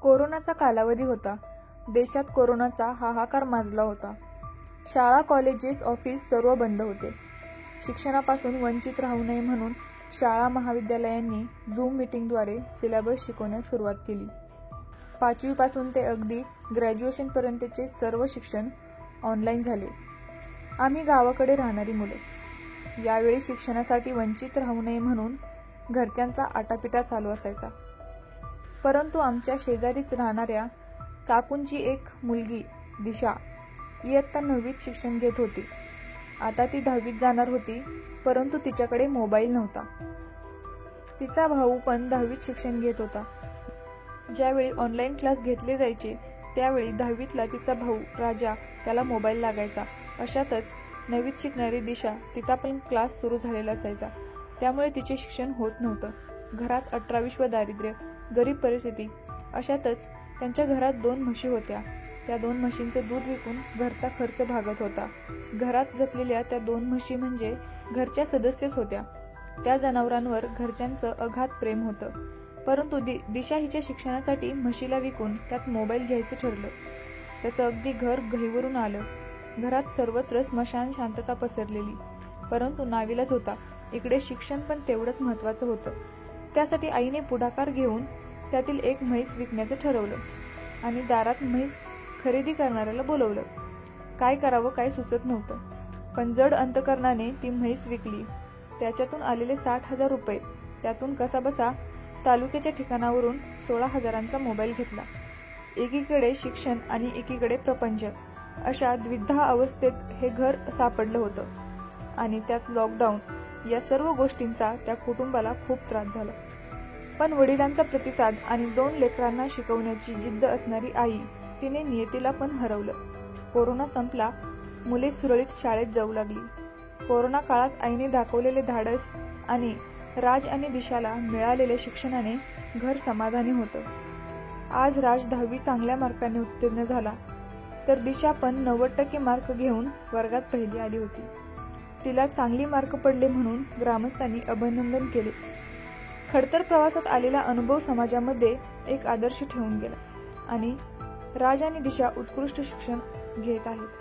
कोरोनाचा कालावधी होता. देशात कोरोनाचा हाहाकार माजला होता. शाळा, कॉलेजेस, ऑफिस सर्व बंद होते. शिक्षणापासून वंचित राहू नये म्हणून शाळा महाविद्यालयांनी झूम मीटिंगद्वारे सिलेबस शिकवण्यास सुरुवात केली. 5वी पासून ते अगदी ग्रॅज्युएशनपर्यंतचे सर्व शिक्षण ऑनलाईन झाले. आम्ही गावाकडे राहणारी मुलं. यावेळी शिक्षणासाठी वंचित राहू नये म्हणून घरच्यांचा आटापिटा चालू असायचा. परंतु आमच्या शेजारीच राहणाऱ्या काकूंची एक मुलगी दिशा इयत्ता 9वीत शिक्षण घेत होती. आता ती 10वीत जाणार होती, परंतु तिच्याकडे मोबाईल नव्हता. तिचा भाऊ पण 10वीत शिक्षण घेत होता. ज्यावेळी ऑनलाईन क्लास घेतले जायचे त्यावेळी 10वीतला तिचा भाऊ राजा त्याला मोबाईल लागायचा. अशातच 9वीत शिकणारी दिशा तिचा पण क्लास सुरू झालेला असायचा. त्यामुळे तिचे शिक्षण होत नव्हतं. घरात 18 दारिद्र्य, गरीब परिस्थिती. अशातच त्यांच्या घरात 2 म्हशी होत्या. त्या 2 म्हशींचे दूध विकून घरचा खर्च भागत होता. घरात जपलेल्या त्या 2 म्हशी म्हणजे घरच्या सदस्यच होत्या. त्या जनावरांवर घरच्यांचं अगाध प्रेम होतं. परंतु दिशा हिच्या शिक्षणासाठी म्हशीला विकून त्यात मोबाईल घ्यायचं ठरलं. तसं अगदी घर गहिवरून आलं. घरात सर्वत्र स्मशान शांतता पसरलेली. परंतु नाविलाज होता. इकडे शिक्षण पण तेवढंच महत्त्वाचं होतं. त्यासाठी आईने पुढाकार घेऊन त्यातील एक म्हैस विकण्याचं ठरवलं आणि दारात म्हैस खरेदी करणाऱ्याला बोलवलं. काय करावं काय सुचत नव्हतं. पण जड अंतकरणाने ती म्हैस विकली. त्याच्यातून आलेले 60,000 रुपये त्यातून कसाबसा तालुक्याच्या ठिकाणावरून 16,000चा मोबाईल घेतला. एकीकडे शिक्षण आणि एकीकडे प्रपंच अशा द्विधा अवस्थेत हे घर सापडलं होतं. आणि त्यात लॉकडाऊन या सर्व गोष्टींचा त्या कुटुंबाला खूप त्रास झाला. पण वडिलांचा प्रतिसाद आणि 2 लेकरांना शिकवण्याची जिद्द असणारी आई, तिने नियतीला पण हरवलं. कोरोना संपला. मुले सुरळीत शाळेत जाऊ लागली. कोरोना काळात आईने दाखवलेले धाडस आणि राज आणि दिशाला मिळालेल्या शिक्षणाने घर समाधानी होतं. आज राज 10वी चांगल्या मार्काने उत्तीर्ण झाला, तर दिशा पण 90% मार्क घेऊन वर्गात पहिली आली होती. तिला चांगली मार्क पडले म्हणून ग्रामस्थांनी अभिनंदन केले. खडतर प्रवासात आलेला अनुभव समाजामध्ये एक आदर्श ठेवून गेला आणि राज आणि दिशा उत्कृष्ट शिक्षण घेत आहेत.